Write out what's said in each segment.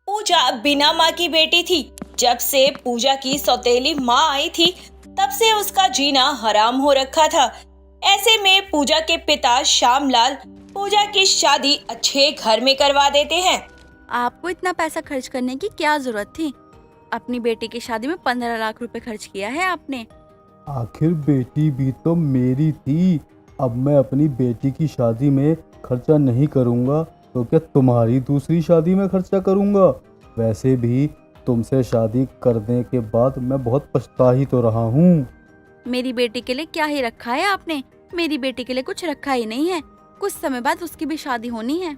पूजा बिना माँ की बेटी थी। जब से पूजा की सौतेली माँ आई थी, तब से उसका जीना हराम हो रखा था। ऐसे में पूजा के पिता श्यामलाल पूजा की शादी अच्छे घर में करवा देते हैं। आपको इतना पैसा खर्च करने की क्या जरूरत थी? अपनी बेटी की शादी में 15 लाख रुपए खर्च किया है आपने। आखिर बेटी भी तो मेरी थी। अब मैं अपनी बेटी की शादी में खर्चा नहीं करूंगा तो क्या तुम्हारी दूसरी शादी में खर्चा करूंगा? वैसे भी तुमसे शादी करने के बाद मैं बहुत पछता ही तो रहा हूँ। मेरी बेटी के लिए क्या ही रखा है आपने? मेरी बेटी के लिए कुछ रखा ही नहीं है। कुछ समय बाद उसकी भी शादी होनी है।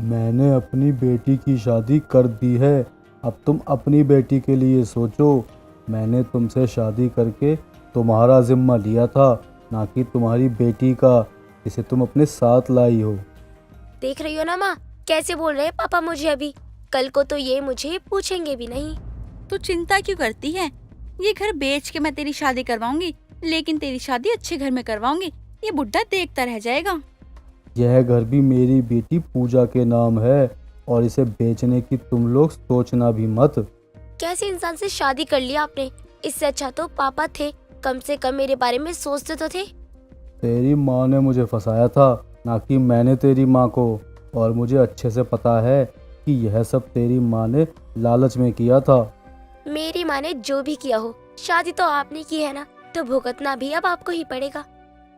मैंने अपनी बेटी की शादी कर दी है। अब तुम अपनी बेटी के लिए सोचो। मैंने तुमसे शादी करके तुम्हारा जिम्मा लिया था, ना कि तुम्हारी बेटी का, जिसे तुम अपने साथ लाई हो। देख रही हो ना माँ, कैसे बोल रहे हैं पापा मुझे। अभी कल को तो ये मुझे पूछेंगे भी नहीं। तू चिंता क्यों करती है? ये घर बेच के मैं तेरी शादी करवाऊंगी, लेकिन तेरी शादी अच्छे घर में करवाऊंगी। ये बुढ़ा देखता रह जाएगा। यह घर भी मेरी बेटी पूजा के नाम है और इसे बेचने की तुम लोग सोचना भी मत। कैसे इंसान से शादी कर लिया आपने? इससे अच्छा तो पापा थे, कम से कम मेरे बारे में सोचते तो थे। तेरी माँ ने मुझे फंसाया था, ना कि मैंने तेरी माँ को। और मुझे अच्छे से पता है कि यह सब तेरी माँ ने लालच में किया था। मेरी माँ ने जो भी किया हो, शादी तो आपने की है ना, तो भुगतना भी अब आपको ही पड़ेगा।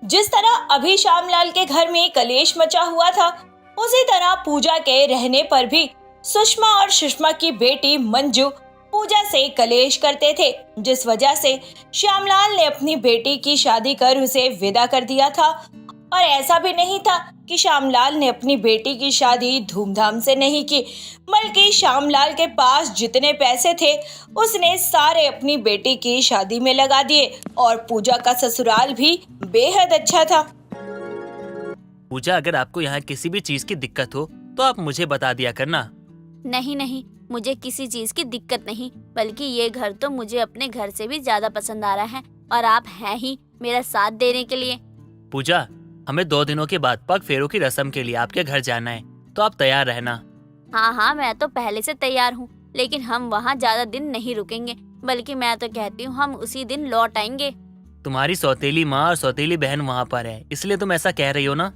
जिस तरह अभी श्यामलाल के घर में कलेश मचा हुआ था, उसी तरह पूजा के रहने पर भी सुषमा और सुषमा की बेटी मंजू पूजा से कलेश करते थे, जिस वजह से श्यामलाल ने अपनी बेटी की शादी कर उसे विदा कर दिया था। और ऐसा भी नहीं था कि श्यामलाल ने अपनी बेटी की शादी धूमधाम से नहीं की, बल्कि श्यामलाल के पास जितने पैसे थे उसने सारे अपनी बेटी की शादी में लगा दिए। और पूजा का ससुराल भी बेहद अच्छा था। पूजा, अगर आपको यहाँ किसी भी चीज की दिक्कत हो तो आप मुझे बता दिया करना। नहीं नहीं, मुझे किसी चीज की दिक्कत नहीं, बल्कि ये घर तो मुझे अपने घर से भी ज्यादा पसंद आ रहा है, और आप हैं ही मेरा साथ देने के लिए। पूजा, हमें 2 दिनों के बाद पग फेरों की रस्म के लिए आपके घर जाना है, तो आप तैयार रहना। हाँ हाँ, मैं तो पहले से तैयार हूँ, लेकिन हम वहाँ ज्यादा दिन नहीं रुकेंगे, बल्कि मैं तो कहती हूँ हम उसी दिन लौट आएंगे। तुम्हारी सौतेली माँ और सौतेली बहन वहाँ पर है, इसलिए तुम ऐसा कह रही हो ना?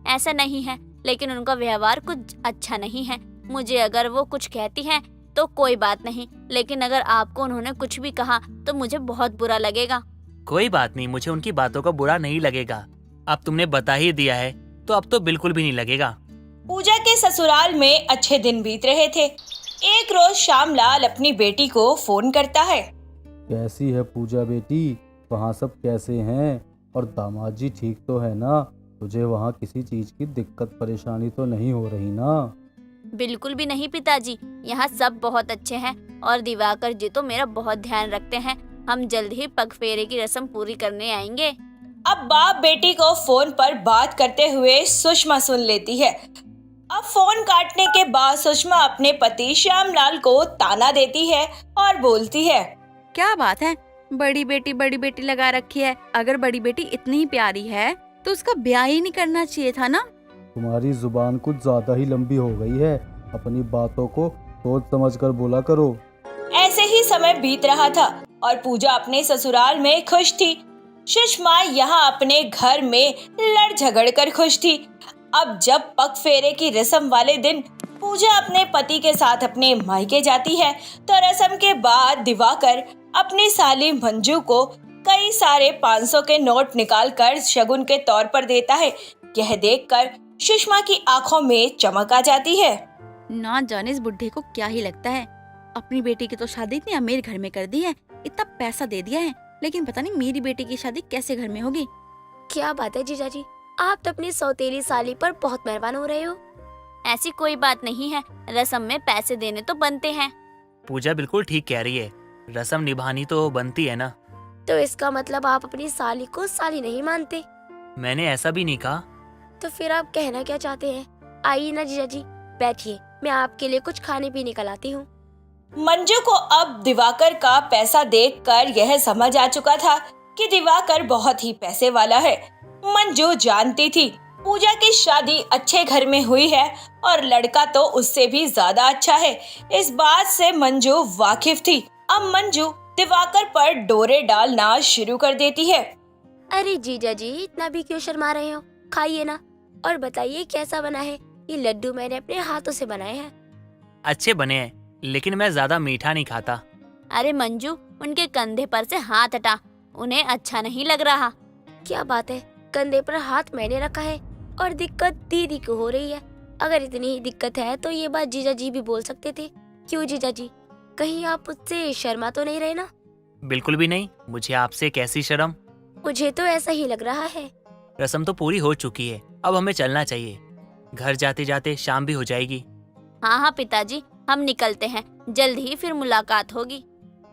ऐसा नहीं है, लेकिन उनका व्यवहार कुछ अच्छा नहीं है। मुझे अगर वो कुछ कहती हैं तो कोई बात नहीं, लेकिन अगर आपको उन्होंने कुछ भी कहा तो मुझे बहुत बुरा लगेगा। कोई बात नहीं, मुझे उनकी बातों का बुरा नहीं लगेगा। अब तुमने बता ही दिया है तो अब तो बिल्कुल भी नहीं लगेगा। पूजा के ससुराल में अच्छे दिन बीत रहे थे। एक रोज श्यामलाल अपनी बेटी को फोन करता है। कैसी है पूजा बेटी? वहाँ सब कैसे हैं? और दामाद जी ठीक तो है ना? तुझे वहाँ किसी चीज की दिक्कत परेशानी तो नहीं हो रही ना? बिल्कुल भी नहीं पिताजी, यहाँ सब बहुत अच्छे हैं, और दिवाकर जी तो मेरा बहुत ध्यान रखते हैं। हम जल्द ही पग फेरे की रस्म पूरी करने आएंगे। अब बाप बेटी को फोन पर बात करते हुए सुषमा सुन लेती है। अब फोन काटने के बाद सुषमा अपने पति श्यामलाल को ताना देती है और बोलती है, क्या बात है, बड़ी बेटी लगा रखी है। अगर बड़ी बेटी इतनी ही प्यारी है तो उसका ब्याह ही नहीं करना चाहिए था ना? तुम्हारी जुबान कुछ ज्यादा ही लंबी हो गई है। अपनी बातों को सोच समझ कर बोला करो। ऐसे ही समय बीत रहा था और पूजा अपने ससुराल में खुश थी। सुषमा यहाँ अपने घर में लड़ झगड़ कर खुश थी। अब जब पग फेरे की रस्म वाले दिन पूजा अपने पति के साथ अपने मायके जाती है, तो रस्म के बाद दिवाकर अपनी साली मंजू को कई सारे 500 के नोट निकाल कर शगुन के तौर पर देता है। यह देखकर सुषमा की आंखों में चमक आ जाती है। ना जाने इस बुढ़े को क्या ही लगता है। अपनी बेटी की तो शादी इतनी अमीर घर में कर दी है, इतना पैसा दे दिया है, लेकिन पता नहीं मेरी बेटी की शादी कैसे घर में होगी। क्या बात है जीजा जी, आप तो अपनी सौतेली साली पर बहुत मेहरबान हो रहे हो। ऐसी कोई बात नहीं है, रस्म में पैसे देने तो बनते हैं। पूजा बिल्कुल ठीक कह रही है, रस्म निभानी तो बनती है ना। तो इसका मतलब आप अपनी साली को साली नहीं मानते? मैंने ऐसा भी नहीं कहा। तो फिर आप कहना क्या चाहते हैं? आइए ना जीजा जी, बैठिए, मैं आपके लिए कुछ खाने पीने का लाती हूँ। मंजू को अब दिवाकर का पैसा देखकर यह समझ आ चुका था कि दिवाकर बहुत ही पैसे वाला है। मंजू जानती थी पूजा की शादी अच्छे घर में हुई है और लड़का तो उससे भी ज्यादा अच्छा है। इस बात से मंजू वाकिफ थी। अब मंजू दिवाकर पर डोरे डालना शुरू कर देती है। अरे जीजा जी, इतना भी क्यों शर्मा रहे हो? खाइए ना और बताइए कैसा बना है। ये लड्डू मैंने अपने हाथों से बनाए हैं। अच्छे बने हैं, लेकिन मैं ज्यादा मीठा नहीं खाता। अरे मंजू, उनके कंधे पर से हाथ हटा, उन्हें अच्छा नहीं लग रहा। क्या बात है, कंधे पर हाथ मैंने रखा है और दिक्कत दीदी को हो रही है। अगर इतनी ही दिक्कत है तो ये बात जीजा जी भी बोल सकते थे। क्यों जीजा जी, कहीं आप मुझसे शर्मा तो नहीं रहे ना? बिल्कुल भी नहीं, मुझे आपसे कैसी शर्म। मुझे तो ऐसा ही लग रहा है। रस्म तो पूरी हो चुकी है, अब हमें चलना चाहिए। घर जाते जाते शाम भी हो जाएगी। हाँ हाँ पिताजी, हम निकलते हैं, जल्द ही फिर मुलाकात होगी।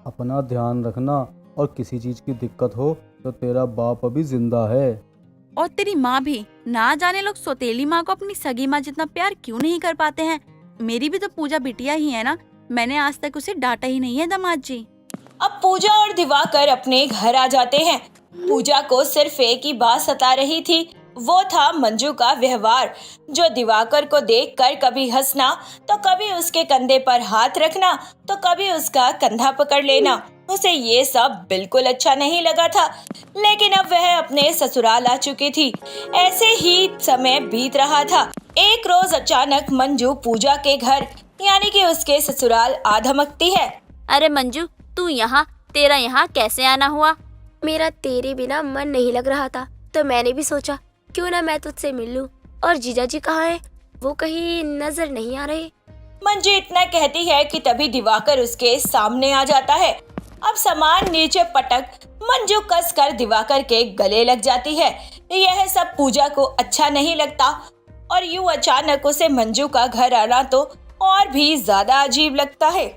अपना ध्यान रखना, और किसी चीज की दिक्कत हो तो तेरा बाप अभी जिंदा है। और तेरी माँ भी। ना जाने लोग सौतेली माँ को अपनी सगी माँ जितना प्यार क्यों नहीं कर पाते हैं। मेरी भी तो पूजा बिटिया ही है ना, मैंने आज तक उसे डांटा ही नहीं है दामाद जी। अब पूजा और दिवाकर अपने घर आ जाते हैं। पूजा को सिर्फ एक ही बात सता रही थी, वो था मंजू का व्यवहार, जो दिवाकर को देखकर कभी हंसना तो कभी उसके कंधे पर हाथ रखना तो कभी उसका कंधा पकड़ लेना। उसे ये सब बिल्कुल अच्छा नहीं लगा था। लेकिन अब वह अपने ससुराल आ चुकी थी। ऐसे ही समय बीत रहा था। एक रोज अचानक मंजू पूजा के घर यानी कि उसके ससुराल आ धमकती है। अरे मंजू, तू यहाँ, तेरा यहाँ कैसे आना हुआ? मेरा तेरे बिना मन नहीं लग रहा था, तो मैंने भी सोचा क्यों ना मैं तुझसे मिल लूं। और जीजा जी कहाँ हैं? वो कहीं नजर नहीं आ रहे। मंजू इतना कहती है कि तभी दिवाकर उसके सामने आ जाता है। अब सामान नीचे पटक मंजू कसकर दिवाकर के गले लग जाती है। यह सब पूजा को अच्छा नहीं लगता और यूं अचानक उसे मंजू का घर आना तो और भी ज्यादा अजीब लगता है।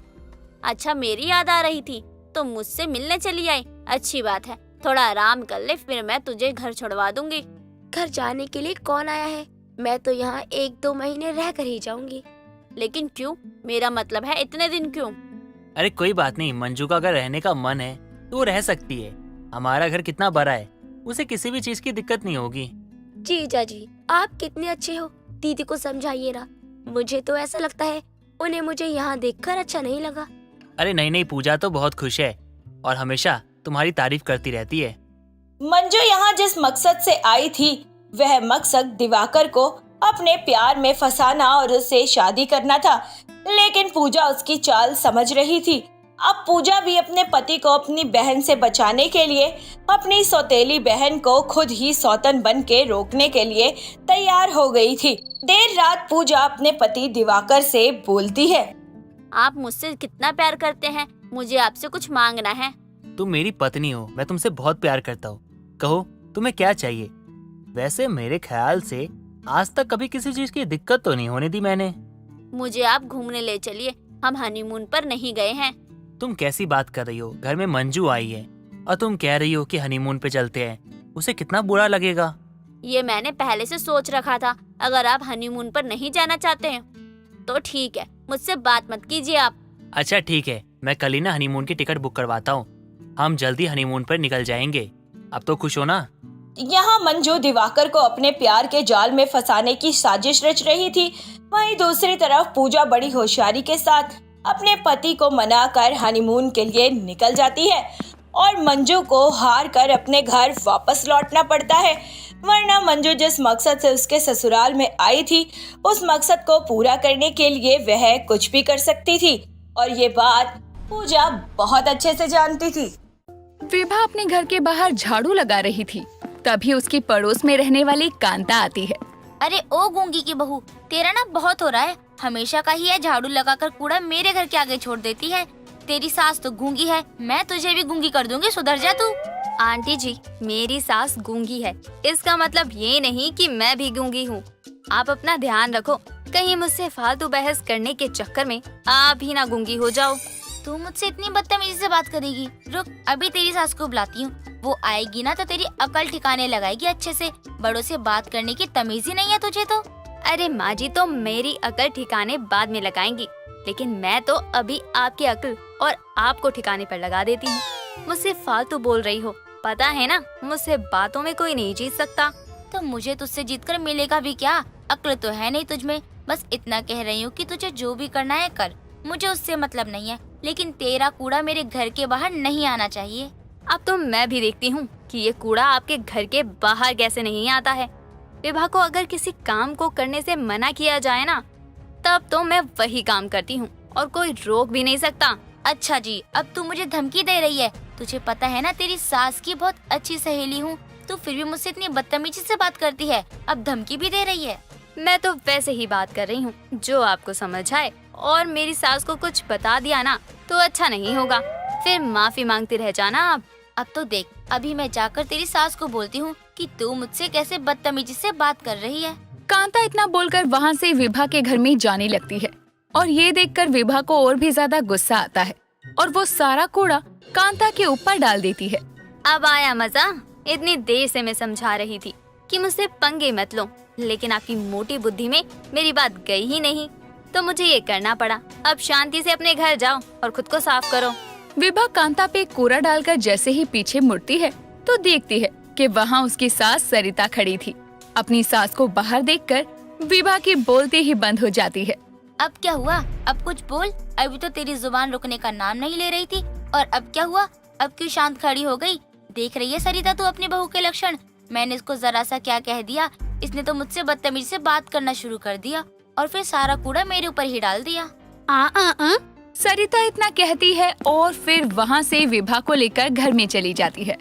अच्छा, मेरी याद आ रही थी तो मुझसे मिलने चली आई। अच्छी बात है, थोड़ा आराम कर ले, फिर मैं तुझे घर छुड़वा दूंगी। घर जाने के लिए कौन आया है? मैं तो यहाँ 1-2 महीने रह कर ही जाऊंगी। लेकिन क्यों? मेरा मतलब है इतने दिन क्यों? अरे कोई बात नहीं, मंजू का अगर रहने का मन है तो वो रह सकती है। हमारा घर कितना बड़ा है, उसे किसी भी चीज की दिक्कत नहीं होगी। जीजा जी, आप कितने अच्छे हो। दीदी को समझाइए ना। मुझे तो ऐसा लगता है उन्हें मुझे यहाँ देखकर अच्छा नहीं लगा। अरे नहीं नहीं, पूजा तो बहुत खुश है और हमेशा तुम्हारी तारीफ करती रहती है। मंजू यहाँ जिस मकसद से आई थी वह मकसद दिवाकर को अपने प्यार में फंसाना और उससे शादी करना था। लेकिन पूजा उसकी चाल समझ रही थी। अब पूजा भी अपने पति को अपनी बहन से बचाने के लिए अपनी सौतेली बहन को खुद ही सौतन बन के रोकने के लिए तैयार हो गई थी। देर रात पूजा अपने पति दिवाकर से बोलती है। आप मुझसे कितना प्यार करते हैं, मुझे आपसे कुछ मांगना है। तुम मेरी पत्नी हो, मैं तुमसे बहुत प्यार करता हूँ। कहो तुम्हें क्या चाहिए। वैसे मेरे ख्याल से आज तक कभी किसी चीज की दिक्कत तो नहीं होने दी मैंने। मुझे आप घूमने ले चलिए, हम हनीमून पर नहीं गए हैं। तुम कैसी बात कर रही हो? घर में मंजू आई है और तुम कह रही हो कि हनीमून पे चलते हैं। उसे कितना बुरा लगेगा। ये मैंने पहले से सोच रखा था। अगर आप हनीमून पर नहीं जाना चाहते हैं तो ठीक है, मुझसे बात मत कीजिए आप। अच्छा ठीक है, मैं कल ही ना हनीमून की टिकट बुक करवाता हूँ। हम जल्दी हनीमून पर निकल जाएंगे। अब तो खुश हो ना? यहाँ मंजू दिवाकर को अपने प्यार के जाल में फंसाने की साजिश रच रही थी। वहीं दूसरी तरफ पूजा बड़ी होशियारी के साथ अपने पति को मनाकर हनीमून के लिए निकल जाती है और मंजू को हार कर अपने घर वापस लौटना पड़ता है। वरना मंजू जिस मकसद से उसके ससुराल में आई थी उस मकसद को पूरा करने के लिए वह कुछ भी कर सकती थी और ये बात पूजा बहुत अच्छे से जानती थी। विभा अपने घर के बाहर झाड़ू लगा रही थी, तभी उसकी पड़ोस में रहने वाली कांता आती है। अरे ओ गूंगी की बहू, तेरा ना बहुत हो रहा है। हमेशा का ही है, झाड़ू लगाकर कूड़ा मेरे घर के आगे छोड़ देती है। तेरी सास तो गूंगी है, मैं तुझे भी गूंगी कर दूंगी, सुधर जा तू। आंटी जी, मेरी सास गूंगी है, इसका मतलब ये नहीं कि मैं भी गूंगी हूँ। आप अपना ध्यान रखो, कहीं मुझसे फालतू बहस करने के चक्कर में आप ही ना गूंगी हो जाओ। तू मुझसे इतनी बदतमीजी से बात करेगी? रुक, अभी तेरी सास को बुलाती हूँ। वो आएगी ना तो तेरी अकल ठिकाने लगाएगी अच्छे से। बड़ों से बात करने की तमीज ही नहीं है तुझे तो। अरे माँ जी तो मेरी अकल ठिकाने बाद में लगाएंगी, लेकिन मैं तो अभी आपकी अकल और आपको ठिकाने पर लगा देती हूँ। मुझसे फालतू बोल रही हो, पता है ना मुझसे बातों में कोई नहीं जीत सकता। तो मुझे तुझसे जीत कर मिलेगा भी क्या? अक्ल तो है नहीं तुझमें। बस इतना कह रही हूँ कि तुझे जो भी करना है कर, मुझे उससे मतलब नहीं है, लेकिन तेरा कूड़ा मेरे घर के बाहर नहीं आना चाहिए। अब तो मैं भी देखती हूँ कि ये कूड़ा आपके घर के बाहर कैसे नहीं आता है। विभा को अगर किसी काम को करने से मना किया जाए ना, तब तो मैं वही काम करती हूँ और कोई रोक भी नहीं सकता। अच्छा जी, अब तू मुझे धमकी दे रही है? तुझे पता है ना तेरी सास की बहुत अच्छी सहेली हूँ, तू फिर भी मुझसे इतनी बदतमीजी से बात करती है, अब धमकी भी दे रही है। मैं तो वैसे ही बात कर रही हूँ जो आपको समझ आए, और मेरी सास को कुछ बता दिया ना तो अच्छा नहीं होगा, फिर माफी मांगते रह जाना आप। अब तो देख, अभी मैं जाकर तेरी सास को बोलती हूँ कि तू मुझसे कैसे बदतमीजी से बात कर रही है। कांता इतना बोलकर वहाँ से विभा के घर में जाने लगती है और ये देखकर विभा को और भी ज्यादा गुस्सा आता है और वो सारा कूड़ा कांता के ऊपर डाल देती है। अब आया मजा? इतनी देर से मैं समझा रही थी कि मुझसे पंगे मत लो, लेकिन आपकी मोटी बुद्धि में मेरी बात गई ही नहीं, तो मुझे ये करना पड़ा। अब शांति से अपने घर जाओ और खुद को साफ करो। विभा कांता पे कूड़ा डालकर जैसे ही पीछे मुड़ती है तो देखती है कि वहाँ उसकी सास सरिता खड़ी थी। अपनी सास को बाहर देखकर विभा की बोलते ही बंद हो जाती है। अब क्या हुआ? अब कुछ बोल, अभी तो तेरी जुबान रुकने का नाम नहीं ले रही थी, और अब क्या हुआ? अब क्यों शांत खड़ी हो गई? देख रही है सरिता तू अपनी बहू के लक्षण? मैंने इसको जरा सा क्या कह दिया, इसने तो मुझसे बदतमीजी से बात करना शुरू कर दिया और फिर सारा कूड़ा मेरे ऊपर ही डाल दिया। सरिता इतना कहती है और फिर वहाँ से विभा को लेकर घर में चली जाती है।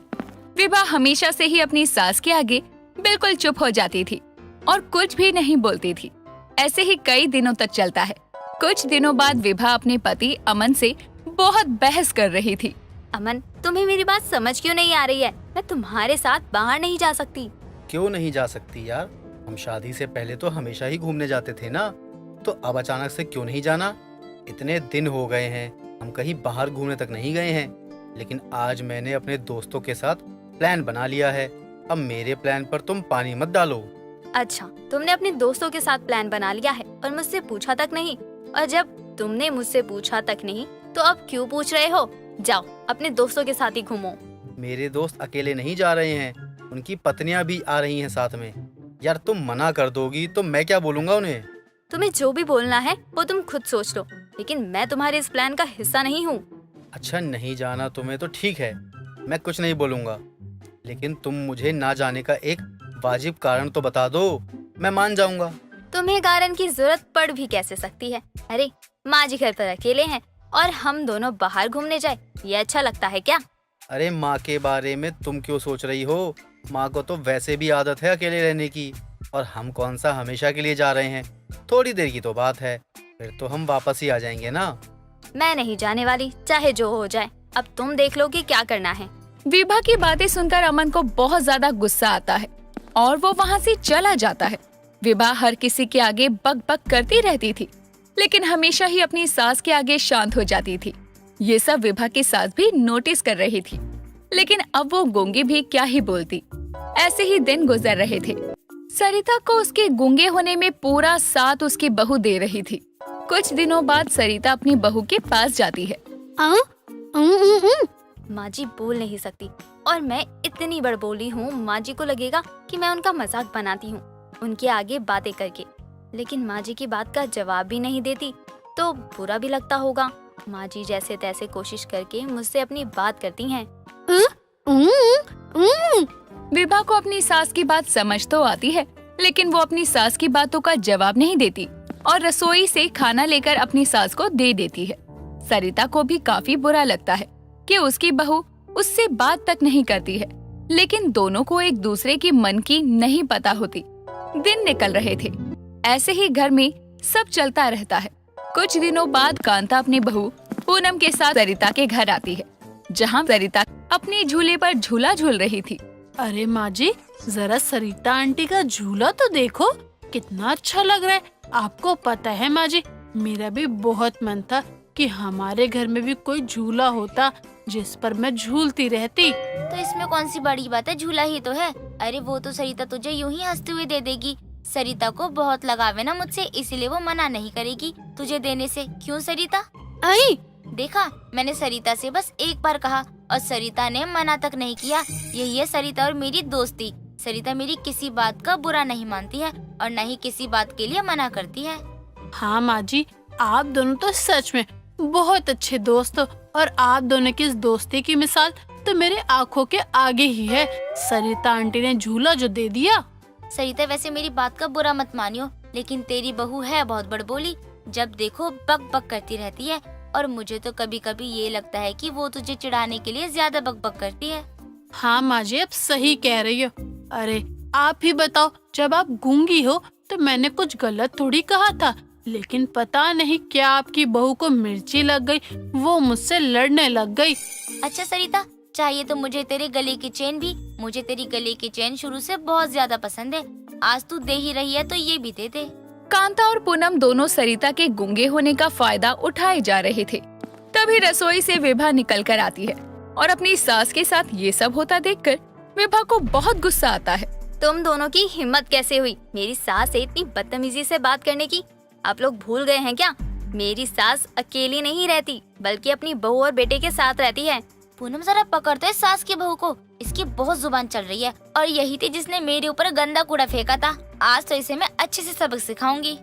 विभा हमेशा से ही अपनी सास के आगे बिल्कुल चुप हो जाती थी और कुछ भी नहीं बोलती थी। ऐसे ही कई दिनों तक चलता है। कुछ दिनों बाद विभा अपने पति अमन से बहुत बहस कर रही थी। अमन, तुम्हें मेरी बात समझ क्यों नहीं आ रही है? मैं तुम्हारे साथ बाहर नहीं जा सकती। क्यों नहीं जा सकती यार? हम शादी से पहले तो हमेशा ही घूमने जाते थे ना, तो अब अचानक से क्यों नहीं जाना? इतने दिन हो गए हैं, हम कहीं बाहर घूमने तक नहीं गए हैं। लेकिन आज मैंने अपने दोस्तों के साथ प्लान बना लिया है, अब मेरे प्लान पर तुम पानी मत डालो। अच्छा, तुमने अपने दोस्तों के साथ प्लान बना लिया है और मुझसे पूछा तक नहीं? और जब तुमने मुझसे पूछा तक नहीं तो अब क्यों पूछ रहे हो? जाओ अपने दोस्तों के साथ ही घूमो। मेरे दोस्त अकेले नहीं जा रहे हैं, उनकी पत्नियां भी आ रही हैं साथ में। यार तुम मना कर दोगी तो मैं क्या बोलूँगा उन्हें? तुम्हें जो भी बोलना है वो तुम खुद सोच लो, लेकिन मैं तुम्हारे इस प्लान का हिस्सा नहीं हूँ। अच्छा, नहीं जाना तुम्हें तो ठीक है, मैं कुछ नहीं बोलूँगा, लेकिन तुम मुझे ना जाने का एक वाजिब कारण तो बता दो, मैं मान जाऊँगा। तुम्हें कारण की जरूरत पड़ भी कैसे सकती है? अरे माँ जी घर पर अकेले हैं और हम दोनों बाहर घूमने जाए, ये अच्छा लगता है क्या? अरे माँ के बारे में तुम क्यों सोच रही हो? माँ को तो वैसे भी आदत है अकेले रहने की, और हम कौन सा हमेशा के लिए जा रहे हैं, थोड़ी देर की तो बात है, फिर तो हम वापस ही आ जाएंगे ना। मैं नहीं जाने वाली, चाहे जो हो जाए। अब तुम देख लो कि क्या करना है। विभा की बातें सुनकर अमन को बहुत ज्यादा गुस्सा आता है और वो वहाँ से चला जाता है। विभा हर किसी के आगे बक बक करती रहती थी, लेकिन हमेशा ही अपनी सास के आगे शांत हो जाती थी। ये सब विभा की सास भी नोटिस कर रही थी, लेकिन अब वो गूंगी भी क्या ही बोलती। ऐसे ही दिन गुजर रहे थे। सरिता को उसके गूंगे होने में पूरा साथ उसकी बहू दे रही थी। कुछ दिनों बाद सरिता अपनी बहू के पास जाती है। माँ जी बोल नहीं सकती और मैं इतनी बड़बोली हूँ, माँ जी को लगेगा कि मैं उनका मजाक बनाती हूँ उनके आगे बातें करके, लेकिन माँ जी की बात का जवाब भी नहीं देती तो बुरा भी लगता होगा। माँ जी जैसे तैसे कोशिश करके मुझसे अपनी बात करती हैं। विभा को अपनी सास की बात समझ तो आती है, लेकिन वो अपनी सास की बातों का जवाब नहीं देती और रसोई से खाना लेकर अपनी सास को दे देती है। सरिता को भी काफी बुरा लगता है कि उसकी बहू उससे बात तक नहीं करती है, लेकिन दोनों को एक दूसरे की मन की नहीं पता होती। दिन निकल रहे थे। ऐसे ही घर में सब चलता रहता है। कुछ दिनों बाद कांता अपनी बहू पूनम के साथ सरिता के घर आती है, जहाँ सरिता अपने झूले पर झूला झूल रही थी। अरे माँ जी, जरा सरिता आंटी का झूला तो देखो, कितना अच्छा लग रहा है। आपको पता है माँ जी, मेरा भी बहुत मन था कि हमारे घर में भी कोई झूला होता जिस पर मैं झूलती रहती। तो इसमें कौन सी बड़ी बात है, झूला ही तो है। अरे वो तो सरिता तुझे यूं ही हंसते हुए दे देगी। सरिता को बहुत लगाव है ना मुझसे, इसीलिए वो मना नहीं करेगी तुझे देने से। क्यों सरिता? आई देखा, मैंने सरिता से बस एक बार कहा और सरिता ने मना तक नहीं किया। यही है सरिता और मेरी दोस्ती। सरिता मेरी किसी बात का बुरा नहीं मानती है और न ही किसी बात के लिए मना करती है। हाँ माँ जी, आप दोनों तो सच में बहुत अच्छे दोस्त हो और आप दोनों की इस दोस्ती की मिसाल तो मेरे आंखों के आगे ही है। सरिता आंटी ने झूला जो दे दिया। सरिता वैसे मेरी बात का बुरा मत मानियो, लेकिन तेरी बहू है बहुत बड़बोली। जब देखो बक बक करती रहती है और मुझे तो कभी कभी ये लगता है कि वो तुझे चिढ़ाने के लिए ज्यादा बक बक करती है। हाँ माँ जी, आप सही कह रही हो। अरे आप ही बताओ, जब आप गूंगी हो तो मैंने कुछ गलत थोड़ी कहा था, लेकिन पता नहीं क्या आपकी बहू को मिर्ची लग गई, वो मुझसे लड़ने लग गई। अच्छा सरिता, चाहिए तो मुझे तेरे गले की चेन भी। मुझे तेरी गले की चेन शुरू से बहुत ज्यादा पसंद है। आज तू दे ही रही है तो ये भी दे दे। कांता और पूनम दोनों सरिता के गूंगे होने का फायदा उठाए जा रहे थे। तभी रसोई से विभा निकल कर आती है और अपनी सास के साथ ये सब होता देखकर विभा को बहुत गुस्सा आता है। तुम दोनों की हिम्मत कैसे हुई मेरी सास से इतनी बदतमीजी से बात करने की? आप लोग भूल गए हैं क्या? मेरी सास अकेली नहीं रहती, बल्कि अपनी बहू और बेटे के साथ रहती है। पूनम जरा पकड़ते है सास की बहू को, इसकी बहुत जुबान चल रही है। और यही थी जिसने मेरे ऊपर गंदा कूड़ा फेंका था। आज तो इसे मैं अच्छे से सबक सिखाऊंगी।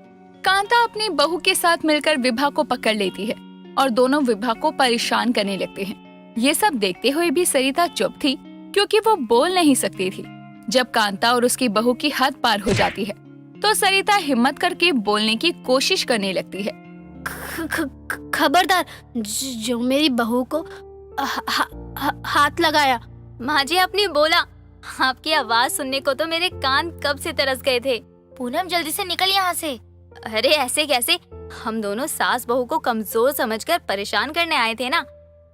कांता अपनी बहू के साथ मिलकर विभा को पकड़ लेती है और दोनों विभा को परेशान करने लगते हैं। ये सब देखते हुए भी सरिता चुप थी, क्योंकि वो बोल नहीं सकती थी। जब कांता और उसकी बहू की हद पार हो जाती है तो सरिता हिम्मत करके बोलने की कोशिश करने लगती है। खबरदार, जो मेरी बहू को हाथ लगाया। माँ जी आपने बोला। आपकी आवाज सुनने को तो मेरे कान कब से तरस गए थे। पूनम जल्दी से निकल यहाँ से। अरे ऐसे कैसे? हम दोनों सास बहू को कमजोर समझकर परेशान करने आए थे ना।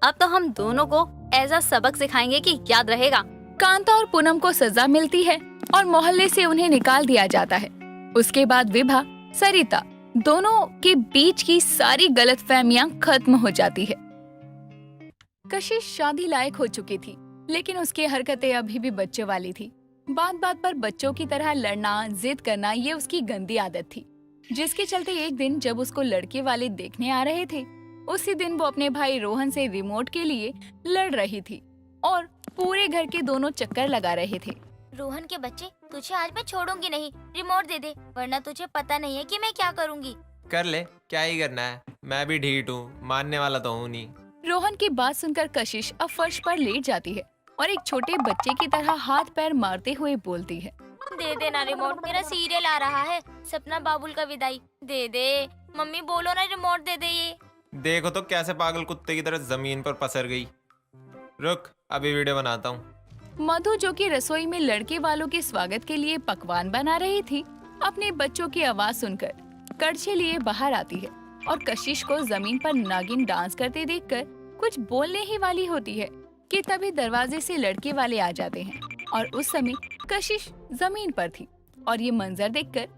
अब तो हम दोनों को ऐसा सबक सिखाएंगे कि याद रहेगा। कांता और पूनम को सजा मिलती है और मोहल्ले से उन्हें निकाल दिया जाता है। उसके बाद विभा, सरिता दोनों के बीच की सारी गलतफहमियां खत्म हो जाती है। कशिश शादी लायक हो चुकी थी, लेकिन उसकी हरकतें अभी भी बच्चों वाली थी। बात बात पर बच्चों की तरह लड़ना, जिद करना ये उसकी गंदी आदत थी, जिसके चलते एक दिन जब उसको लड़के वाले देखने आ रहे थे, उसी दिन वो अपने भाई रोहन से रिमोट के लिए लड़ रही थी और पूरे घर के दोनों चक्कर लगा रहे थे। रोहन के बच्चे, तुझे आज मैं छोड़ूंगी नहीं। रिमोट दे दे, वरना तुझे पता नहीं है कि मैं क्या करूंगी। कर ले, क्या ही करना है। मैं भी ढीठ हूँ, मानने वाला तो हूँ नहीं। रोहन की बात सुनकर कशिश अब फर्श पर लेट जाती है और एक छोटे बच्चे की तरह हाथ पैर मारते हुए बोलती है, दे दे ना रिमोट, मेरा सीरियल आ रहा है, सपना बाबुल का विदाई। दे दे मम्मी, बोलो ना रिमोट दे दे। ये देखो तो कैसे पागल कुत्ते की तरह जमीन पर पसर गई। रुक, अभी वीडियो बनाता हूँ। मधु जो कि रसोई में लड़के वालों के स्वागत के लिए पकवान बना रही थी, अपने बच्चों की आवाज सुनकर कड़छे लिए बाहर आती है और कशिश को जमीन पर नागिन डांस करते देखकर कुछ बोलने ही वाली होती है कि तभी दरवाजे से लड़के वाले आ जाते हैं और उस समय कशिश जमीन पर थी और ये मंजर देखकर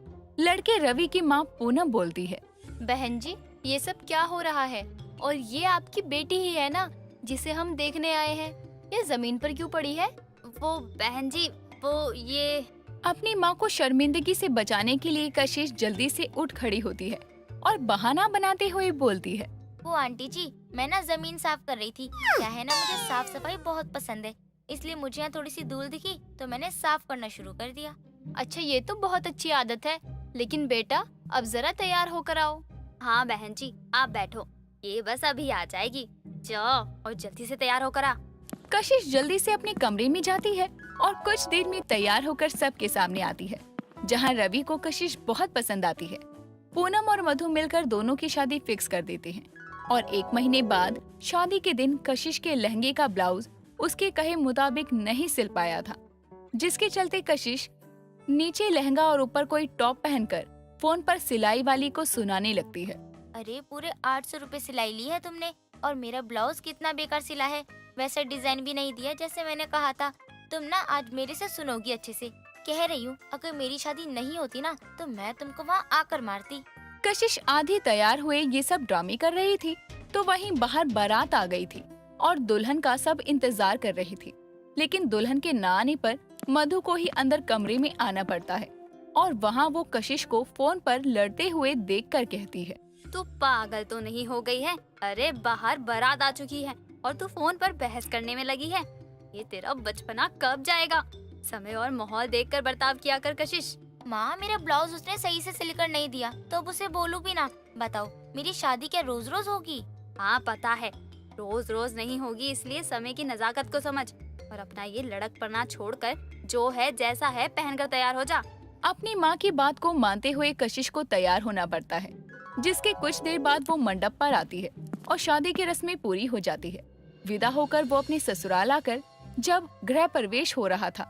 लड़के रवि की माँ पूनम बोलती है, बहन जी ये सब क्या हो रहा है? और ये आपकी बेटी ही है ना जिसे हम देखने आए हैं? ये जमीन पर क्यों पड़ी है? वो बहन जी, वो ये। अपनी माँ को शर्मिंदगी से बचाने के लिए कशिश जल्दी से उठ खड़ी होती है और बहाना बनाते हुए बोलती है, वो आंटी जी, मैं ना जमीन साफ कर रही थी। क्या है ना, मुझे साफ सफाई बहुत पसंद है, इसलिए मुझे यहाँ थोड़ी सी धूल दिखी तो मैंने साफ करना शुरू कर दिया। अच्छा, ये तो बहुत अच्छी आदत है, लेकिन बेटा अब जरा तैयार होकर आओ। हाँ बहन जी, आप बैठो, ये बस अभी आ जाएगी। जाओ और जल्दी से तैयार होकर आ। कशिश जल्दी से अपने कमरे में जाती है और कुछ देर में तैयार होकर सबके सामने आती है, जहाँ रवि को कशिश बहुत पसंद आती है। पूनम और मधु मिलकर दोनों की शादी फिक्स कर देते हैं और 1 महीने बाद शादी के दिन कशिश के लहंगे का ब्लाउज उसके कहे मुताबिक नहीं सिल पाया था, जिसके चलते कशिश नीचे लहंगा और ऊपर कोई टॉप पहनकर फोन पर सिलाई वाली को सुनाने लगती है, अरे पूरे 800 रुपए सिलाई ली है तुमने, और मेरा ब्लाउज कितना बेकार सिला है, वैसा डिजाइन भी नहीं दिया जैसे मैंने कहा था। तुम ना आज मेरे से सुनोगी अच्छे से। कह रही हूँ, अगर मेरी शादी नहीं होती ना तो मैं तुमको वहाँ आकर मारती। कशिश आधी तैयार हुए ये सब ड्रामे कर रही थी तो वहीं बाहर बारात आ गई थी और दुल्हन का सब इंतजार कर रही थी, लेकिन दुल्हन के ना आने पर मधु को ही अंदर कमरे में आना पड़ता है और वहाँ वो कशिश को फोन पर लड़ते हुए देखकर कहती है, तू पागल तो नहीं हो गई है? अरे बाहर बारात आ चुकी है और तू फोन पर बहस करने में लगी है। ये तेरा बचपना कब जाएगा? समय और माहौल देखकर बर्ताव किया कर कशिश। माँ मेरा ब्लाउज उसने सही से सिलकर नहीं दिया तो अब उसे बोलूं भी ना। बताओ मेरी शादी क्या रोज रोज होगी? हाँ पता है, रोज रोज नहीं होगी, इसलिए समय की नजाकत को समझ और अपना ये लड़कपना छोड़कर जो है जैसा है पहनकर तैयार हो जा। अपनी माँ की बात को मानते हुए कशिश को तैयार होना पड़ता है, जिसके कुछ देर बाद वो मंडप पर आती है और शादी की रस्में पूरी हो जाती है। विदा होकर वो अपने ससुराल आकर जब गृह प्रवेश हो रहा था,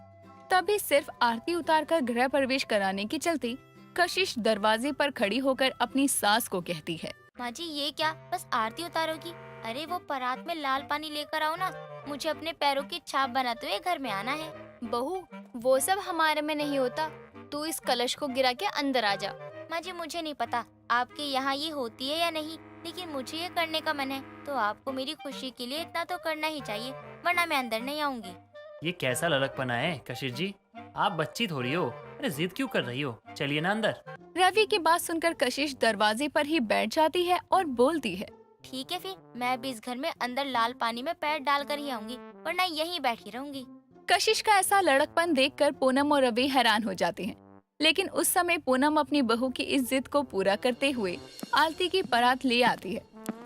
तभी सिर्फ आरती उतारकर गृह प्रवेश कराने के चलते कशिश दरवाजे पर खड़ी होकर अपनी सास को कहती है, माँ जी ये क्या, बस आरती उतारोगी? अरे वो परात में लाल पानी लेकर आओ ना, मुझे अपने पैरों की छाप बनाते हुए घर में आना है। बहू वो सब हमारे में नहीं होता, तू इस कलश को गिरा के अंदर आ जा। माँ जी मुझे नहीं पता आपके यहाँ ये होती है या नहीं, लेकिन मुझे ये करने का मन है, तो आपको मेरी खुशी के लिए इतना तो करना ही चाहिए, वरना मैं अंदर नहीं आऊंगी। ये कैसा लड़कपना है कशिश जी, आप बच्ची थोड़ी हो, अरे जिद क्यों कर रही हो, चलिए ना अंदर। रवि की बात सुनकर कशिश दरवाजे पर ही बैठ जाती है और बोलती है, ठीक है फिर मैं भी इस घर में अंदर लाल पानी में पैर डाल कर ही आऊंगी, वरना यहीं बैठी रहूंगी। कशिश का ऐसा लड़कपन देखकर पूनम और रवि हैरान हो जाते हैं, लेकिन उस समय पूनम अपनी बहू की इस जिद को पूरा करते हुए आरती की परात ले आती है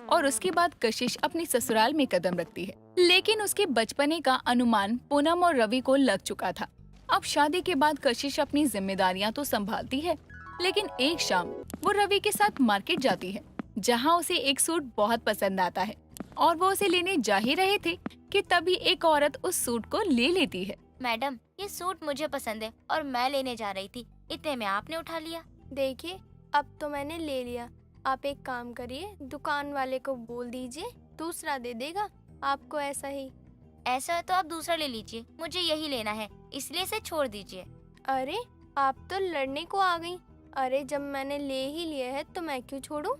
और उसके बाद कशिश अपनी ससुराल में कदम रखती है। लेकिन उसके बचपने का अनुमान पूनम और रवि को लग चुका था। अब शादी के बाद कशिश अपनी जिम्मेदारियां तो संभालती है, लेकिन एक शाम वो रवि के साथ मार्केट जाती है, जहां उसे एक सूट बहुत पसंद आता है और वो उसे लेने जा ही रहे थे कि तभी एक औरत उस सूट को ले लेती है। मैडम ये सूट मुझे पसंद है और मैं लेने जा रही थी, इतने में आपने उठा लिया। देखिए अब तो मैंने ले लिया, आप एक काम करिए, दुकान वाले को बोल दीजिए दूसरा दे देगा आपको। ऐसा ही? ऐसा है तो आप दूसरा ले लीजिए, मुझे यही लेना है, इसलिए इसे छोड़ दीजिए। अरे आप तो लड़ने को आ गई। अरे जब मैंने ले ही लिया है तो मैं क्यों छोड़ूं?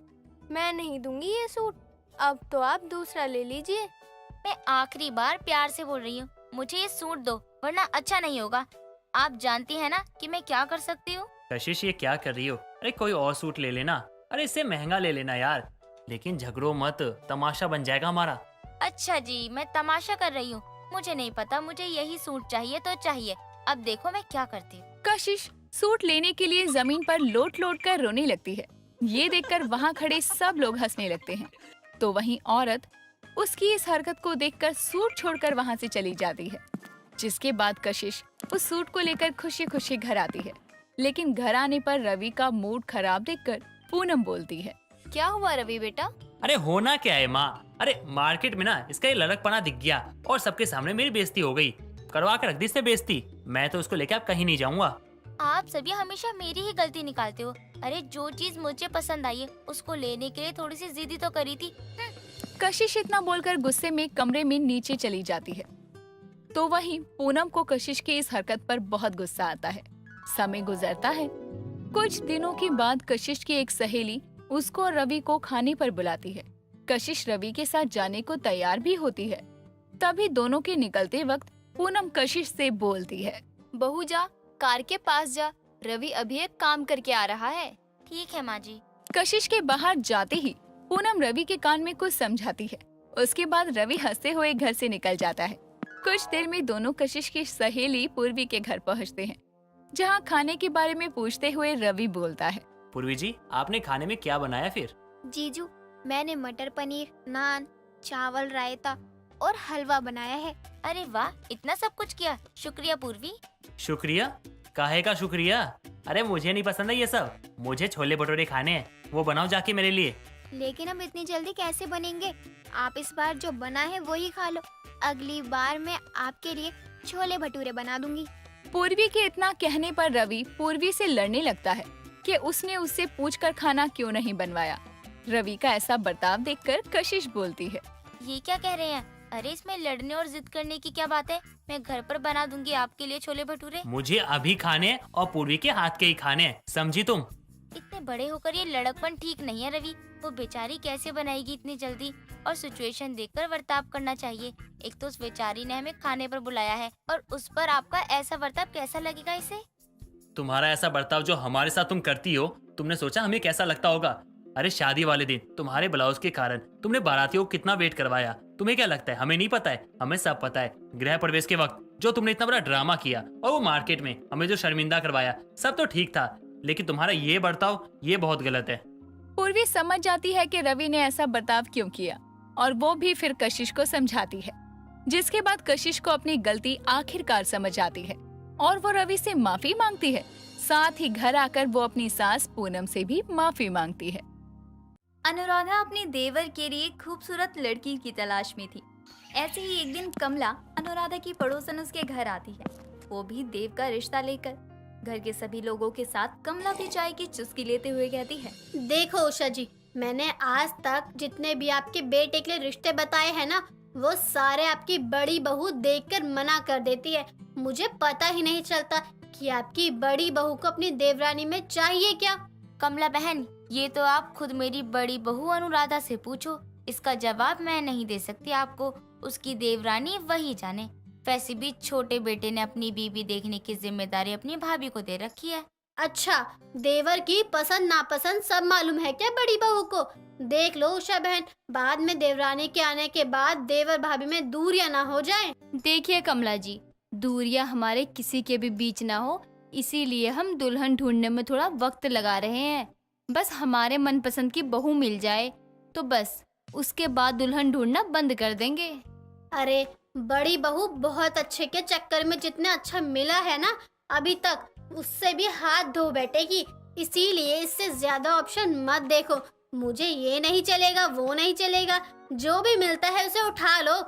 मैं नहीं दूंगी ये सूट, अब तो आप दूसरा ले लीजिए। मैं आखिरी बार प्यार से बोल रही हूँ, मुझे ये सूट दो वरना अच्छा नहीं होगा। आप जानती है ना कि मैं क्या कर सकती हूँ। कशिश ये क्या कर रही हो, अरे कोई और सूट ले लेना, अरे इससे महंगा ले लेना यार, लेकिन झगड़ो मत, तमाशा बन जाएगा हमारा। अच्छा जी मैं तमाशा कर रही हूँ, मुझे नहीं पता, मुझे यही सूट चाहिए तो चाहिए, अब देखो मैं क्या करती हूँ। कशिश सूट लेने के लिए जमीन पर लोट लोट कर रोने लगती है। ये देखकर वहाँ खड़े सब लोग हंसने लगते हैं, तो वहीं औरत उसकी इस हरकत को देखकर सूट छोड़कर वहाँ से चली जाती है। जिसके बाद कशिश उस सूट को लेकर खुशी खुशी घर आती है, लेकिन घर आने पर रवि का मूड खराब देखकर पूनम बोलती है, क्या हुआ रवि बेटा? अरे होना क्या है माँ, अरे मार्केट में ना इसका ये लड़कपना दिख गया और सबके सामने मेरी बेइज्जती हो गई, करवा कर रख दी इसने बेइज्जती, मैं तो उसको लेकर अब कहीं नहीं जाऊंगा। आप सभी हमेशा मेरी ही गलती निकालते हो। अरे जो चीज मुझे पसंद आई है उसको लेने के लिए थोड़ी सी जिद ही तो करी थी। कशिश इतना बोलकर गुस्से में कमरे में नीचे चली जाती है। तो वहीं पूनम को कशिश की इस हरकत पर बहुत गुस्सा आता है। समय गुजरता है, कुछ दिनों के बाद कशिश की एक सहेली उसको और रवि को खाने पर बुलाती है। कशिश रवि के साथ जाने को तैयार भी होती है। तभी दोनों के निकलते वक्त पूनम कशिश से बोलती है, बहू जा कार के पास जा, रवि अभी एक काम करके आ रहा है। ठीक है माँ जी। कशिश के बाहर जाते ही पूनम रवि के कान में कुछ समझाती है। उसके बाद रवि हंसते हुए घर से निकल जाता है। कुछ देर में दोनों कशिश की सहेली पूर्वी के घर पहुंचते हैं, जहां खाने के बारे में पूछते हुए रवि बोलता है, पूर्वी जी आपने खाने में क्या बनाया फिर? जीजू मैंने मटर पनीर, नान, चावल, रायता और हलवा बनाया है। अरे वाह इतना सब कुछ किया, शुक्रिया पूर्वी। शुक्रिया? काहे का शुक्रिया? अरे मुझे नहीं पसंद है ये सब, मुझे छोले भटूरे खाने हैं, वो बनाओ जाके मेरे लिए। लेकिन हम इतनी जल्दी कैसे बनेंगे? आप इस बार जो बना है वो ही खा लो, अगली बार मैं आपके लिए छोले भटूरे बना दूंगी। पूर्वी के इतना कहने पर रवि पूर्वी से लड़ने लगता है कि उसने उससे पूछकर खाना क्यों नहीं बनवाया। रवि का ऐसा बर्ताव देखकर कशिश बोलती है, ये क्या कह रहे हैं? अरे इसमें लड़ने और जिद करने की क्या बात है, मैं घर पर बना दूंगी आपके लिए छोले भटूरे। मुझे अभी खाने हैं और पूर्वी के हाथ के ही खाने हैं, समझी तुम? इतने बड़े होकर ये लड़कपन ठीक नहीं है रवि, वो बेचारी कैसे बनाएगी इतनी जल्दी, और सिचुएशन देखकर बर्ताव करना चाहिए। एक तो उस बेचारी ने हमें खाने पर बुलाया है और उस पर आपका ऐसा बर्ताव कैसा लगेगा इसे? तुम्हारा ऐसा बर्ताव जो हमारे साथ तुम करती हो, तुमने सोचा हमें कैसा लगता होगा? अरे शादी वाले दिन तुम्हारे ब्लाउज के कारण तुमने बारातियों को कितना वेट करवाया, तुम्हें क्या लगता है हमें नहीं पता है? हमें सब पता है। गृह प्रवेश के वक्त जो तुमने इतना बड़ा ड्रामा किया और वो मार्केट में हमें जो शर्मिंदा करवाया, सब तो ठीक था, लेकिन तुम्हारा ये बर्ताव ये बहुत गलत है। पूर्वी समझ जाती है कि रवि ने ऐसा बर्ताव क्यों किया और वो भी फिर कशिश को समझाती है, जिसके बाद कशिश को अपनी गलती आखिरकार समझ आती है और वो रवि से माफी मांगती है। साथ ही घर आकर वो अपनी सास पूनम से भी माफी मांगती है। अनुराधा अपने देवर के लिए खूबसूरत लड़की की तलाश में थी। ऐसे ही एक दिन कमला अनुराधा की पड़ोसन उसके घर आती है, वो भी देव का रिश्ता लेकर। घर के सभी लोगों के साथ कमला भी चाय की चुस्की लेते हुए कहती है, देखो उषा जी, मैंने आज तक जितने भी आपके बेटे के लिए रिश्ते बताए हैं ना, वो सारे आपकी बड़ी बहू देखकर मना कर देती है। मुझे पता ही नहीं चलता कि आपकी बड़ी बहू को अपनी देवरानी में चाहिए क्या। कमला बहन, ये तो आप खुद मेरी बड़ी बहू अनुराधा से पूछो, इसका जवाब मैं नहीं दे सकती आपको। उसकी देवरानी वही जाने। वैसे भी छोटे बेटे ने अपनी बीबी देखने की जिम्मेदारी अपनी भाभी को दे रखी है। अच्छा, देवर की पसंद नापसंद सब मालूम है क्या बड़ी बहू को? देख लो उषा बहन, बाद में देवरानी के आने के बाद देवर भाभी में दूरियां ना हो जाएं। देखिए कमला जी, दूरियां हमारे किसी के भी बीच ना हो, इसीलिए हम दुल्हन ढूंढने में थोड़ा वक्त लगा रहे हैं। बस हमारे मनपसंद की बहू मिल जाए तो बस, उसके बाद दुल्हन ढूंढना बंद कर देंगे। अरे बड़ी बहू बहुत अच्छे के चक्कर में जितना अच्छा मिला है ना अभी तक, उससे भी हाथ धो बैठेगी। इसीलिए इससे ज्यादा ऑप्शन मत देखो। मुझे ये नहीं चलेगा, वो नहीं चलेगा, जो भी मिलता है उसे उठा लो।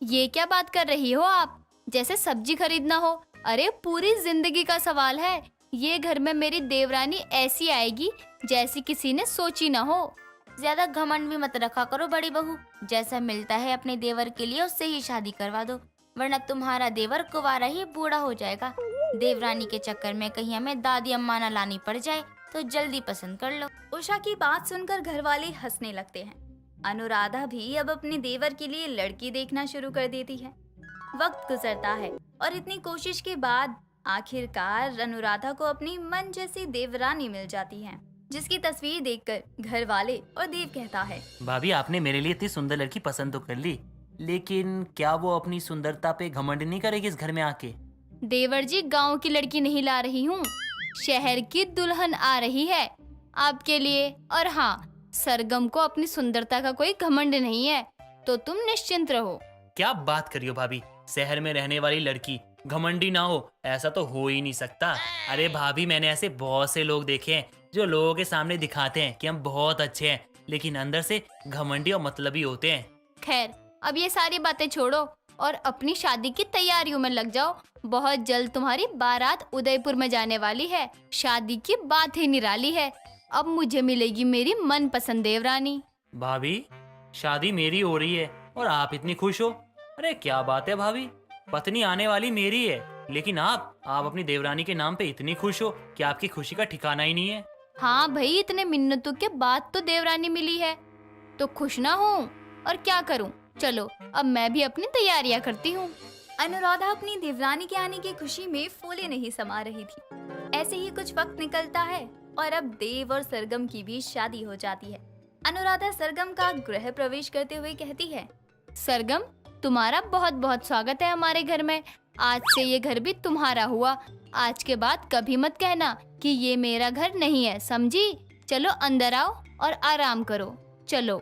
ये क्या बात कर रही हो आप, जैसे सब्जी खरीदना हो। अरे पूरी जिंदगी का सवाल है। ये घर में मेरी देवरानी ऐसी आएगी जैसी किसी ने सोची ना हो। ज्यादा घमंड भी मत रखा करो बड़ी बहू। जैसा मिलता है अपने देवर के लिए उससे ही शादी करवा दो, वरना तुम्हारा देवर कुंवारा ही बूढ़ा हो जाएगा। देवरानी के चक्कर में कहीं हमें दादी अम्मा ना लानी पड़ जाए तो जल्दी पसंद कर लो। उषा की बात सुनकर घर वाले हंसने लगते हैं। अनुराधा भी अब अपने देवर के लिए लड़की देखना शुरू कर देती है। वक्त गुजरता है और इतनी कोशिश के बाद आखिरकार अनुराधा को अपनी मन जैसी देवरानी मिल जाती है, जिसकी तस्वीर देखकर घर वाले और देव कहता है, भाभी आपने मेरे लिए इतनी सुंदर लड़की पसंद तो कर ली, लेकिन क्या वो अपनी सुंदरता पे घमंड नहीं करेगी इस घर में आके? देवर जी, गांव की लड़की नहीं ला रही हूँ, शहर की दुल्हन आ रही है आपके लिए। और हाँ, सरगम को अपनी सुंदरता का कोई घमंड नहीं है, तो तुम निश्चिंत रहो। क्या बात करियो भाभी, शहर में रहने वाली लड़की घमंडी ना हो, ऐसा तो हो ही नहीं सकता। अरे भाभी, मैंने ऐसे बहुत से लोग देखे हैं जो लोगों के सामने दिखाते हैं कि हम बहुत अच्छे हैं, लेकिन अंदर से घमंडी और मतलबी होते हैं। खैर, अब ये सारी बातें छोड़ो और अपनी शादी की तैयारियों में लग जाओ। बहुत जल्द तुम्हारी बारात उदयपुर में जाने वाली है। शादी की बात ही निराली है। अब मुझे मिलेगी मेरी मनपसंद देवरानी। भाभी, शादी मेरी हो रही है और आप इतनी खुश हो? अरे क्या बात है भाभी, पत्नी आने वाली मेरी है, लेकिन आप अपनी देवरानी के नाम पे इतनी खुश हो कि आपकी खुशी का ठिकाना ही नहीं है। हाँ भाई, इतने मिन्नतों के बाद तो देवरानी मिली है, तो खुश ना हूँ और क्या करूँ। चलो अब मैं भी अपनी तैयारियां करती हूँ। अनुराधा अपनी देवरानी के आने की खुशी में फूले नहीं समा रही थी। ऐसे ही कुछ वक्त निकलता है और अब देव और सरगम की भी शादी हो जाती है। अनुराधा सरगम का गृह प्रवेश करते हुए कहती है, सरगम, तुम्हारा बहुत बहुत स्वागत है हमारे घर में। आज से ये घर भी तुम्हारा हुआ। आज के बाद कभी मत कहना कि ये मेरा घर नहीं है, समझी? चलो अंदर आओ और आराम करो। चलो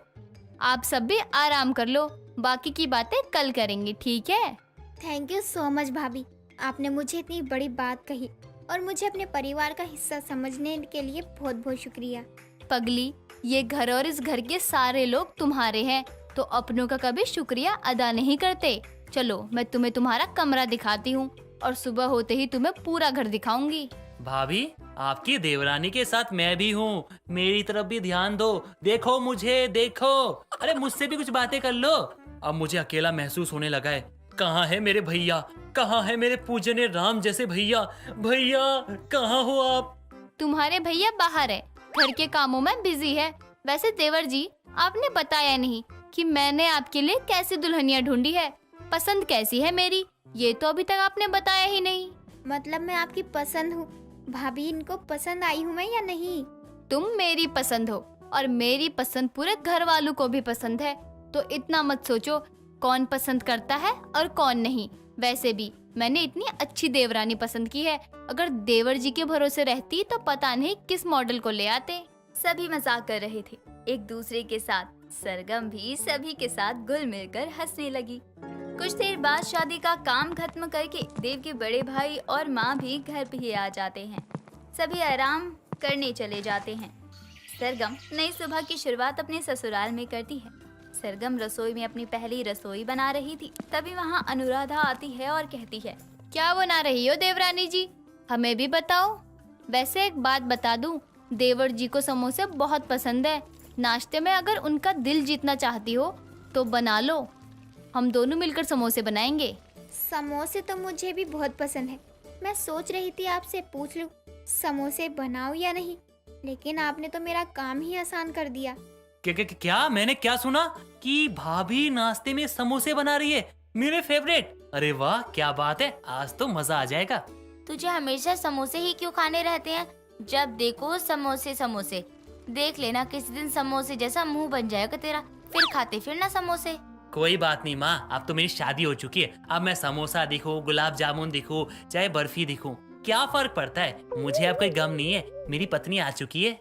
आप सब भी आराम कर लो, बाकी की बातें कल करेंगे, ठीक है? थैंक यू सो मच भाभी, आपने मुझे इतनी बड़ी बात कही और मुझे अपने परिवार का हिस्सा समझने के लिए बहुत बहुत शुक्रिया। पगली, ये घर और इस घर के सारे लोग तुम्हारे हैं, तो अपनों का कभी शुक्रिया अदा नहीं करते। चलो मैं तुम्हें तुम्हारा कमरा दिखाती हूँ और सुबह होते ही तुम्हें पूरा घर दिखाऊंगी। भाभी, आपकी देवरानी के साथ मैं भी हूँ, मेरी तरफ भी ध्यान दो। देखो मुझे, देखो। अरे मुझसे भी कुछ बातें कर लो। अब मुझे अकेला महसूस होने लगा है। कहाँ है मेरे भैया? कहाँ है मेरे पूजनीय राम जैसे भैया? भैया कहाँ हो आप? तुम्हारे भैया बाहर है, घर के कामों में बिजी है। वैसे देवर जी, आपने बताया नहीं कि मैंने आपके लिए कैसी दुल्हनिया ढूंढी है, पसंद कैसी है मेरी, ये तो अभी तक आपने बताया ही नहीं। मतलब मैं आपकी पसंद हूँ भाभी, इनको पसंद आई हूँ मैं या नहीं? तुम मेरी पसंद हो और मेरी पसंद पूरे घर वालों को भी पसंद है, तो इतना मत सोचो कौन पसंद करता है और कौन नहीं। वैसे भी मैंने इतनी अच्छी देवरानी पसंद की है, अगर देवर जी के भरोसे रहती तो पता नहीं किस मॉडल को ले आते। सभी मजाक कर रहे थे एक दूसरे के साथ। सरगम भी सभी के साथ घुल मिलकर हंसने लगी। कुछ देर बाद शादी का काम खत्म करके देव के बड़े भाई और माँ भी घर पे ही आ जाते हैं। सभी आराम करने चले जाते हैं। सरगम नई सुबह की शुरुआत अपने ससुराल में करती है। सरगम रसोई में अपनी पहली रसोई बना रही थी, तभी वहाँ अनुराधा आती है और कहती है, क्या बना रही हो देवरानी जी, हमें भी बताओ। वैसे एक बात बता दूं, देवर जी को समोसे बहुत पसंद है। नाश्ते में अगर उनका दिल जीतना चाहती हो तो बना लो, हम दोनों मिलकर समोसे बनाएंगे। समोसे तो मुझे भी बहुत पसंद है। मैं सोच रही थी आपसे पूछ लूं समोसे बनाऊं या नहीं, लेकिन आपने तो मेरा काम ही आसान कर दिया। क्या मैंने क्या सुना कि भाभी नाश्ते में समोसे बना रही है, मेरे फेवरेट। अरे वाह, क्या बात है, आज तो मजा आ जाएगा। तुझे हमेशा समोसे ही क्यों खाने रहते हैं? जब देखो समोसे समोसे। देख लेना किसी दिन समोसे जैसा मुंह बन जाएगा तेरा, फिर खाते फिरना समोसे। कोई बात नहीं माँ, अब तो मेरी शादी हो चुकी है। अब मैं समोसा दिखूं, गुलाब जामुन दिखूं, चाहे बर्फी दिखूं, क्या फर्क पड़ता है? मुझे अब कोई गम नहीं है, मेरी पत्नी आ चुकी है।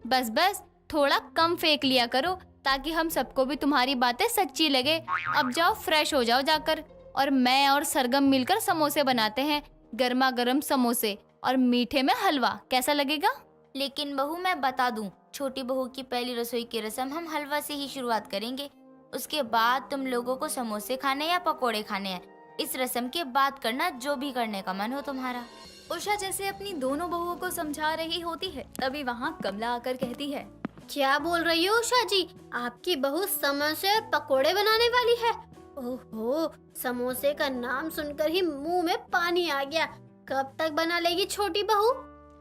बस बस थोड़ा कम फेंक लिया करो, ताकि हम सबको भी तुम्हारी बातें सच्ची लगे। अब जाओ फ्रेश हो जाओ जाकर, और मैं और सरगम मिलकर समोसे बनाते हैं, गर्मा गर्म समोसे और मीठे में हलवा। कैसा लगेगा? लेकिन बहू मैं बता दूं, छोटी बहू की पहली रसोई की रस्म हम हलवा से ही शुरुआत करेंगे। उसके बाद तुम लोगों को समोसे खाने या पकोड़े खाने हैं। इस रस्म के बाद करना जो भी करने का मन हो तुम्हारा। उषा जैसे अपनी दोनों बहुओं को समझा रही होती है, तभी वहाँ कमला आकर कहती है, क्या बोल रही हो उषा जी, आपकी बहू समोसे और पकोड़े बनाने वाली है? ओहो, समोसे का नाम सुनकर ही मुंह में पानी आ गया। कब तक बना लेगी छोटी बहू?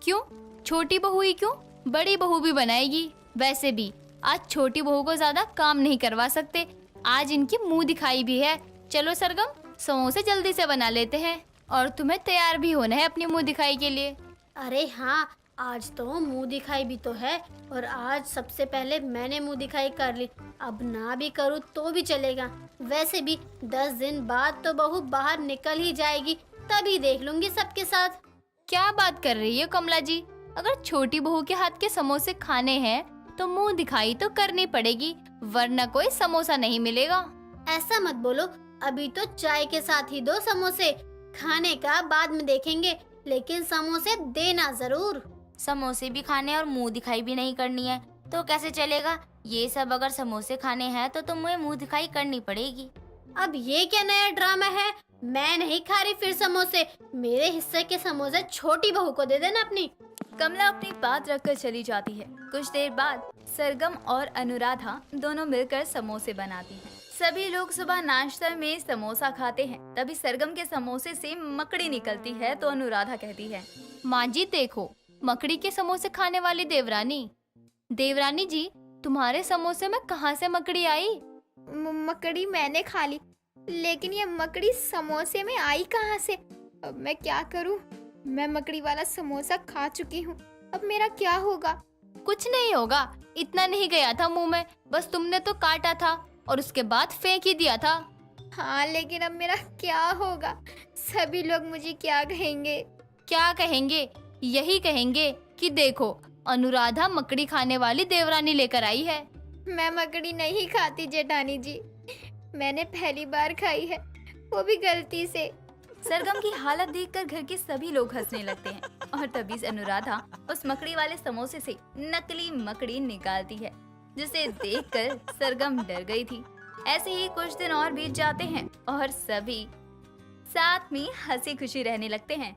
क्यों छोटी बहू ही क्यों, बड़ी बहू भी बनाएगी। वैसे भी आज छोटी बहू को ज्यादा काम नहीं करवा सकते, आज इनकी मुंह दिखाई भी है। चलो सरगम, समोसे जल्दी से बना लेते हैं, और तुम्हें तैयार भी होना है अपनी मुंह दिखाई के लिए। अरे हाँ, आज तो मुंह दिखाई भी तो है, और आज सबसे पहले मैंने मुंह दिखाई कर ली। अब ना भी करूँ तो भी चलेगा। वैसे भी 10 दिन बाद तो बहू बाहर निकल ही जाएगी, तभी देख लूंगी सबके साथ। क्या बात कर रही हो कमला जी, अगर छोटी बहू के हाथ के समोसे खाने हैं तो मुंह दिखाई तो करनी पड़ेगी, वरना कोई समोसा नहीं मिलेगा। ऐसा मत बोलो, अभी तो चाय के साथ ही दो समोसे, खाने का बाद में देखेंगे, लेकिन समोसे देना जरूर। समोसे भी खाने और मुंह दिखाई भी नहीं करनी है तो कैसे चलेगा? ये सब अगर समोसे खाने हैं तो तुम्हें मुंह दिखाई करनी पड़ेगी। अब ये क्या नया ड्रामा है? मैं नहीं खा रही फिर समोसे, मेरे हिस्से के समोसे छोटी बहू को दे देना अपनी। कमला अपनी बात रखकर चली जाती है। कुछ देर बाद सरगम और अनुराधा दोनों मिलकर समोसे बनाती हैं। सभी लोग सुबह नाश्ते में समोसा खाते हैं, तभी सरगम के समोसे से मकड़ी निकलती है तो अनुराधा कहती है, माँ जी देखो, मकड़ी के समोसे खाने वाली देवरानी। देवरानी जी, तुम्हारे समोसे में कहाँ से मकड़ी आई? मकड़ी मैंने खा ली, लेकिन ये मकड़ी समोसे में आई कहाँ से? अब मैं क्या करूं? मैं मकड़ी वाला समोसा खा चुकी हूँ, अब मेरा क्या होगा? कुछ नहीं होगा, इतना नहीं गया था मुंह में, बस तुमने तो काटा था और उसके बाद फेंक ही दिया था। हाँ, लेकिन अब मेरा क्या होगा? सभी लोग मुझे क्या कहेंगे? क्या कहेंगे? यही कहेंगे कि देखो, अनुराधा मकड़ी खाने वाली देवरानी लेकर आई है। मैं मकड़ी नहीं खाती जेठानी जी, मैंने पहली बार खाई है, वो भी गलती से। सरगम की हालत देखकर घर के सभी लोग हंसने लगते हैं, और तभी से अनुराधा उस मकड़ी वाले समोसे से नकली मकड़ी निकालती है, जिसे देखकर सरगम डर गई थी। ऐसे ही कुछ दिन और बीत जाते हैं और सभी साथ में हंसी खुशी रहने लगते हैं।